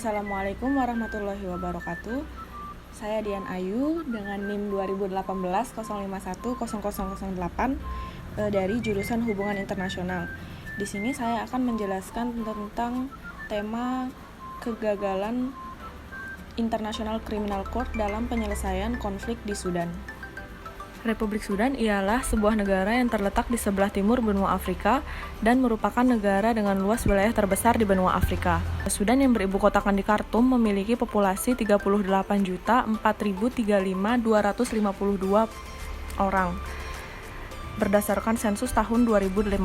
Assalamualaikum warahmatullahi wabarakatuh. Saya Dian Ayu dengan NIM 2018-051-0008 dari jurusan Hubungan Internasional. Di sini saya akan menjelaskan tentang tema kegagalan International Criminal Court dalam penyelesaian konflik di Sudan. Republik Sudan ialah sebuah negara yang terletak di sebelah timur benua Afrika dan merupakan negara dengan luas wilayah terbesar di benua Afrika. Sudan yang beribu kotakan di Khartoum memiliki populasi 38.435.252 orang berdasarkan sensus tahun 2015.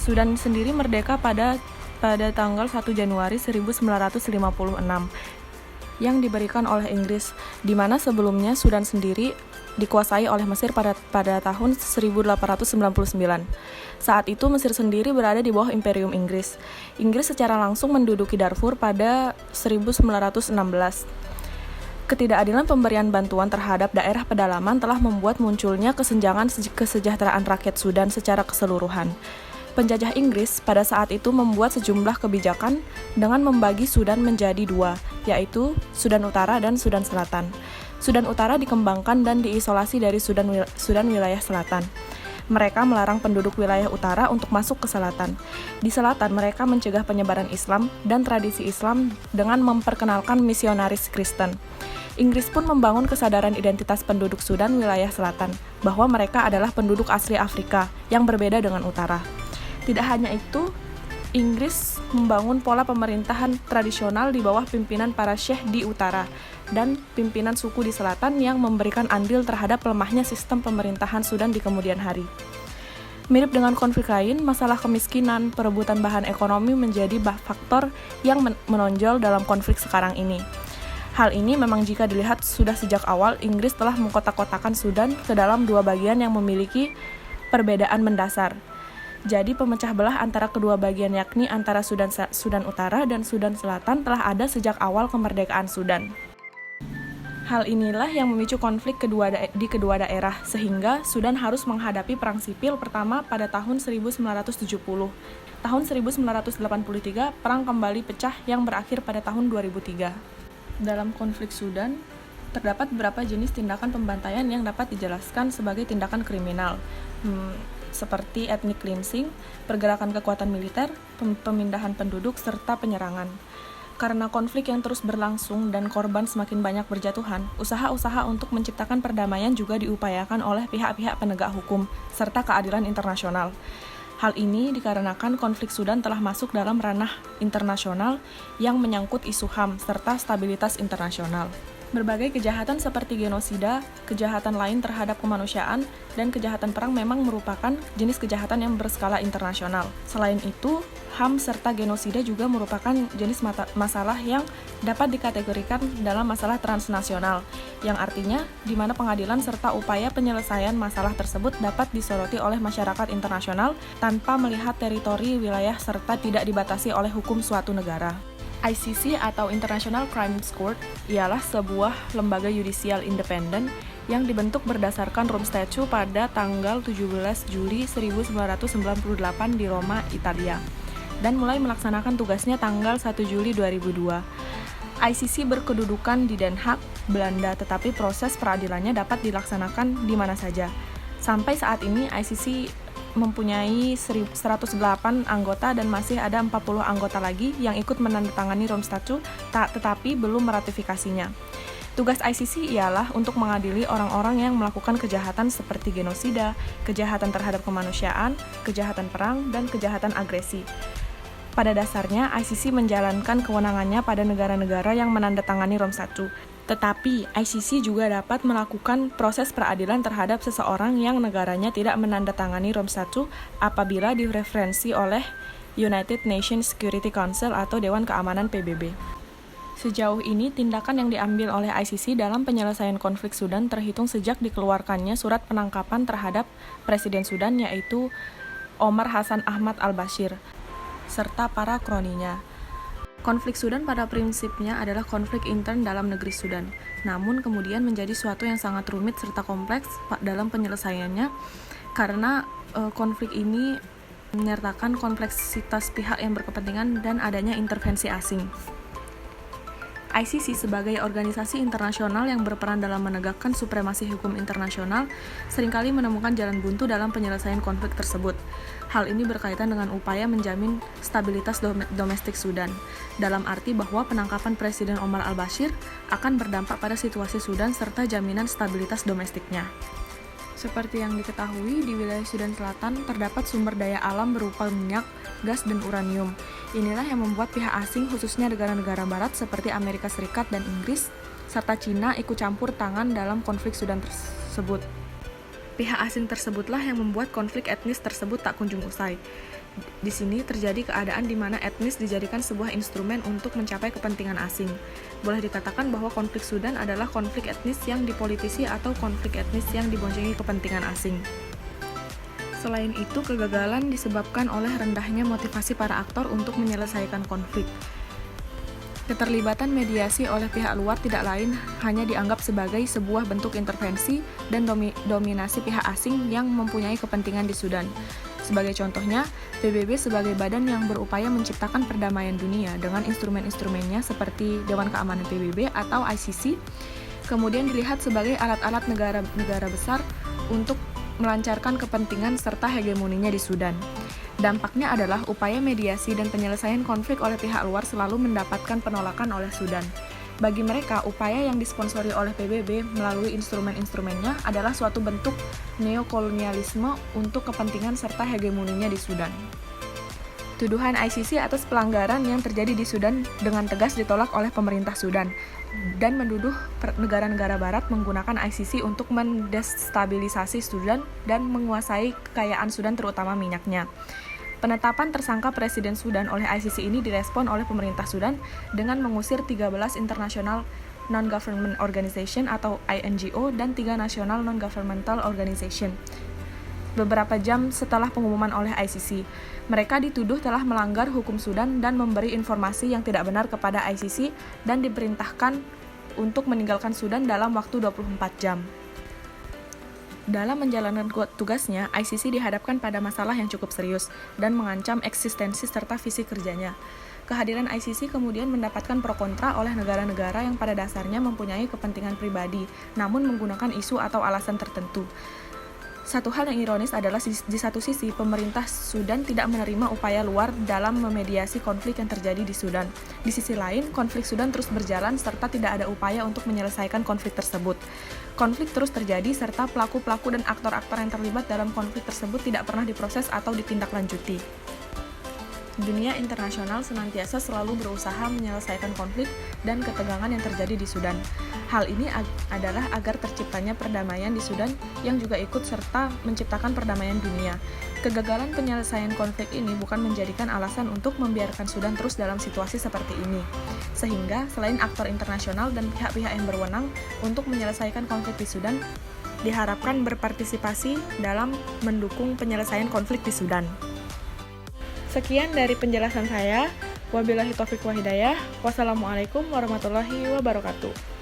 Sudan sendiri merdeka pada tanggal 1 Januari 1956 yang diberikan oleh Inggris, di mana sebelumnya Sudan sendiri dikuasai oleh Mesir pada tahun 1899. Saat itu Mesir sendiri berada di bawah Imperium Inggris. Inggris secara langsung menduduki Darfur pada 1916. Ketidakadilan pemberian bantuan terhadap daerah pedalaman telah membuat munculnya kesenjangan kesejahteraan rakyat Sudan secara keseluruhan. Penjajah Inggris pada saat itu membuat sejumlah kebijakan dengan membagi Sudan menjadi dua, yaitu Sudan Utara dan Sudan Selatan. Sudan Utara dikembangkan dan diisolasi dari Sudan wilayah selatan. Mereka melarang penduduk wilayah utara untuk masuk ke selatan. Di selatan, mereka mencegah penyebaran Islam dan tradisi Islam dengan memperkenalkan misionaris Kristen. Inggris pun membangun kesadaran identitas penduduk Sudan wilayah selatan, bahwa mereka adalah penduduk asli Afrika yang berbeda dengan utara. Tidak hanya itu, Inggris membangun pola pemerintahan tradisional di bawah pimpinan para syekh di utara dan pimpinan suku di selatan yang memberikan andil terhadap lemahnya sistem pemerintahan Sudan di kemudian hari. Mirip dengan konflik lain, masalah kemiskinan, perebutan bahan ekonomi menjadi faktor yang menonjol dalam konflik sekarang ini. Hal ini memang jika dilihat sudah sejak awal Inggris telah mengkotak-kotakan Sudan ke dalam dua bagian yang memiliki perbedaan mendasar. Jadi pemecah belah antara kedua bagian yakni antara Sudan Utara dan Sudan Selatan telah ada sejak awal kemerdekaan Sudan. Hal inilah yang memicu konflik di kedua daerah, sehingga Sudan harus menghadapi perang sipil pertama pada tahun 1970. Tahun 1983, perang kembali pecah yang berakhir pada tahun 2003. Dalam konflik Sudan, terdapat beberapa jenis tindakan pembantaian yang dapat dijelaskan sebagai tindakan kriminal, seperti ethnic cleansing, pergerakan kekuatan militer, pemindahan penduduk, serta penyerangan. Karena konflik yang terus berlangsung dan korban semakin banyak berjatuhan, usaha-usaha untuk menciptakan perdamaian juga diupayakan oleh pihak-pihak penegak hukum, serta keadilan internasional. Hal ini dikarenakan konflik Sudan telah masuk dalam ranah internasional yang menyangkut isu HAM, serta stabilitas internasional. Berbagai kejahatan seperti genosida, kejahatan lain terhadap kemanusiaan, dan kejahatan perang memang merupakan jenis kejahatan yang berskala internasional. Selain itu, HAM serta genosida juga merupakan jenis masalah yang dapat dikategorikan dalam masalah transnasional, yang artinya di mana pengadilan serta upaya penyelesaian masalah tersebut dapat disoroti oleh masyarakat internasional tanpa melihat teritori wilayah serta tidak dibatasi oleh hukum suatu negara. ICC atau International Crimes Court ialah sebuah lembaga yudisial independen yang dibentuk berdasarkan Rome Statute pada tanggal 17 Juli 1998 di Roma, Italia, dan mulai melaksanakan tugasnya tanggal 1 Juli 2002. ICC berkedudukan di Den Haag, Belanda, tetapi proses peradilannya dapat dilaksanakan di mana saja. Sampai saat ini ICC mempunyai 108 anggota dan masih ada 40 anggota lagi yang ikut menandatangani Rome Statute tetapi belum meratifikasinya. Tugas ICC ialah untuk mengadili orang-orang yang melakukan kejahatan seperti genosida, kejahatan terhadap kemanusiaan, kejahatan perang, dan kejahatan agresi. Pada dasarnya, ICC menjalankan kewenangannya pada negara-negara yang menandatangani Rome Statute. Tetapi, ICC juga dapat melakukan proses peradilan terhadap seseorang yang negaranya tidak menandatangani Rome Statute apabila direferensi oleh United Nations Security Council atau Dewan Keamanan PBB. Sejauh ini, tindakan yang diambil oleh ICC dalam penyelesaian konflik Sudan terhitung sejak dikeluarkannya surat penangkapan terhadap Presiden Sudan yaitu Omar Hassan Ahmad al-Bashir, serta para kroninya. Konflik Sudan pada prinsipnya adalah konflik intern dalam negeri Sudan, namun kemudian menjadi suatu yang sangat rumit serta kompleks dalam penyelesaiannya karena konflik ini menyertakan kompleksitas pihak yang berkepentingan dan adanya intervensi asing. ICC sebagai organisasi internasional yang berperan dalam menegakkan supremasi hukum internasional seringkali menemukan jalan buntu dalam penyelesaian konflik tersebut. Hal ini berkaitan dengan upaya menjamin stabilitas domestik Sudan, dalam arti bahwa penangkapan Presiden Omar al-Bashir akan berdampak pada situasi Sudan serta jaminan stabilitas domestiknya. Seperti yang diketahui, di wilayah Sudan Selatan terdapat sumber daya alam berupa minyak, gas, dan uranium. Inilah yang membuat pihak asing, khususnya negara-negara barat seperti Amerika Serikat dan Inggris, serta Cina ikut campur tangan dalam konflik Sudan tersebut. Pihak asing tersebutlah yang membuat konflik etnis tersebut tak kunjung usai. Di sini terjadi keadaan di mana etnis dijadikan sebuah instrumen untuk mencapai kepentingan asing. Boleh dikatakan bahwa konflik Sudan adalah konflik etnis yang dipolitisi atau konflik etnis yang diboncengi kepentingan asing. Selain itu, kegagalan disebabkan oleh rendahnya motivasi para aktor untuk menyelesaikan konflik. Keterlibatan mediasi oleh pihak luar tidak lain hanya dianggap sebagai sebuah bentuk intervensi dan dominasi pihak asing yang mempunyai kepentingan di Sudan. Sebagai contohnya, PBB sebagai badan yang berupaya menciptakan perdamaian dunia dengan instrumen-instrumennya seperti Dewan Keamanan PBB atau ICC, kemudian dilihat sebagai alat-alat negara besar untuk melancarkan kepentingan serta hegemoninya di Sudan. Dampaknya adalah upaya mediasi dan penyelesaian konflik oleh pihak luar selalu mendapatkan penolakan oleh Sudan. Bagi mereka, upaya yang disponsori oleh PBB melalui instrumen-instrumennya adalah suatu bentuk neokolonialisme untuk kepentingan serta hegemoninya di Sudan. Tuduhan ICC atas pelanggaran yang terjadi di Sudan dengan tegas ditolak oleh pemerintah Sudan dan menduduh negara-negara barat menggunakan ICC untuk mendestabilisasi Sudan dan menguasai kekayaan Sudan terutama minyaknya. Penetapan tersangka Presiden Sudan oleh ICC ini direspon oleh pemerintah Sudan dengan mengusir 13 International Non-Government Organization atau INGO dan 3 National Non-Governmental Organization. Beberapa jam setelah pengumuman oleh ICC, mereka dituduh telah melanggar hukum Sudan dan memberi informasi yang tidak benar kepada ICC dan diperintahkan untuk meninggalkan Sudan dalam waktu 24 jam. Dalam menjalankan tugasnya, ICC dihadapkan pada masalah yang cukup serius dan mengancam eksistensi serta visi kerjanya. Kehadiran ICC kemudian mendapatkan pro kontra oleh negara-negara yang pada dasarnya mempunyai kepentingan pribadi, namun menggunakan isu atau alasan tertentu. Satu hal yang ironis adalah di satu sisi, pemerintah Sudan tidak menerima upaya luar dalam memediasi konflik yang terjadi di Sudan. Di sisi lain, konflik Sudan terus berjalan serta tidak ada upaya untuk menyelesaikan konflik tersebut. Konflik terus terjadi serta pelaku-pelaku dan aktor-aktor yang terlibat dalam konflik tersebut tidak pernah diproses atau ditindaklanjuti. Dunia internasional senantiasa selalu berusaha menyelesaikan konflik dan ketegangan yang terjadi di Sudan. Hal ini adalah agar terciptanya perdamaian di Sudan yang juga ikut serta menciptakan perdamaian dunia. Kegagalan penyelesaian konflik ini bukan menjadikan alasan untuk membiarkan Sudan terus dalam situasi seperti ini. Sehingga, selain aktor internasional dan pihak-pihak yang berwenang untuk menyelesaikan konflik di Sudan, diharapkan berpartisipasi dalam mendukung penyelesaian konflik di Sudan. Sekian dari penjelasan saya. Wabillahi taufiq wa hidayah. Wassalamualaikum warahmatullahi wabarakatuh.